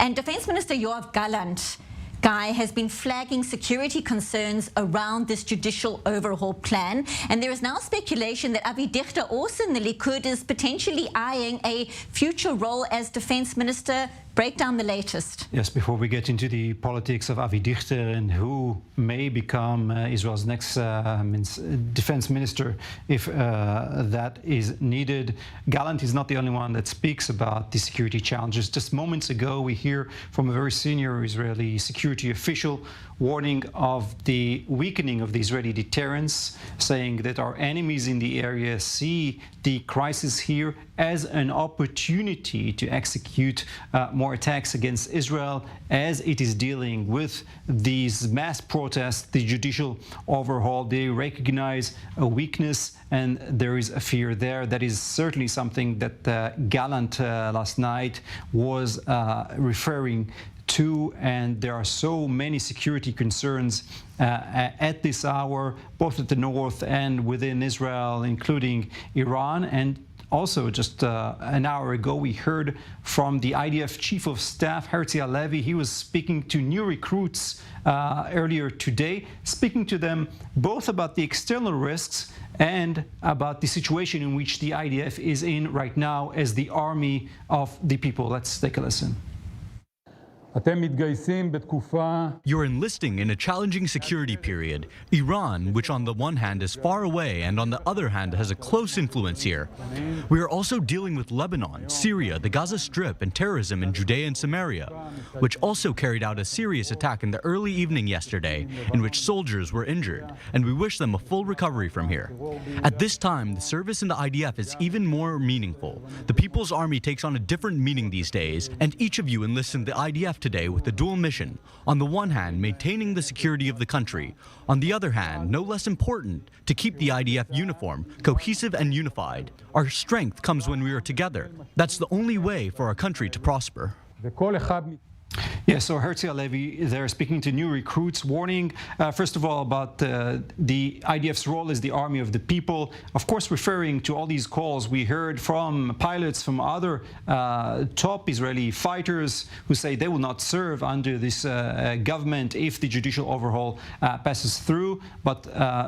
And Defense Minister Yoav Gallant, Guy, has been flagging security concerns around this judicial overhaul plan. And there is now speculation that Avi Dichter, also in the Likud, is potentially eyeing a future role as Defense Minister. Break down the latest. Yes, before we get into the politics of Avi Dichter and who may become Israel's next defense minister if that is needed, Gallant is not the only one that speaks about the security challenges. Just moments ago, we hear from a very senior Israeli security official warning of the weakening of the Israeli deterrence, saying that our enemies in the area see the crisis here as an opportunity to execute more attacks against Israel as it is dealing with these mass protests, the judicial overhaul. They recognize a weakness and there is a fear there. That is certainly something that Gallant last night was referring to, and there are so many security concerns at this hour, both at the north and within Israel, including Iran. And also, just an hour ago, we heard from the IDF Chief of Staff, Herzi Halevi. He was speaking to new recruits earlier today, speaking to them both about the external risks and about the situation in which the IDF is in right now as the army of the people. Let's take a listen. You're enlisting in a challenging security period. Iran, which on the one hand is far away and on the other hand has a close influence here. We are also dealing with Lebanon, Syria, the Gaza Strip, and terrorism in Judea and Samaria, which also carried out a serious attack in the early evening yesterday in which soldiers were injured, and we wish them a full recovery from here. At this time, the service in the IDF is even more meaningful. The People's Army takes on a different meaning these days, and each of you enlists in the IDF today with a dual mission. On the one hand, maintaining the security of the country. On the other hand, no less important, to keep the IDF uniform, cohesive and unified. Our strength comes when we are together. That's the only way for our country to prosper. Yes, so Herzi Halevi, they're speaking to new recruits, warning, first of all, about the IDF's role as the army of the people. Of course, referring to all these calls we heard from pilots, from other top Israeli fighters who say they will not serve under this government if the judicial overhaul passes through. But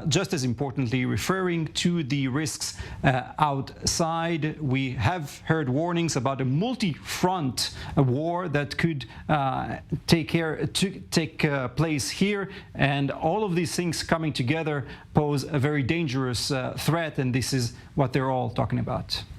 just as importantly, referring to the risks outside, we have heard warnings about a multi-front war that could take place here, and all of these things coming together pose a very dangerous threat, and this is what they're all talking about.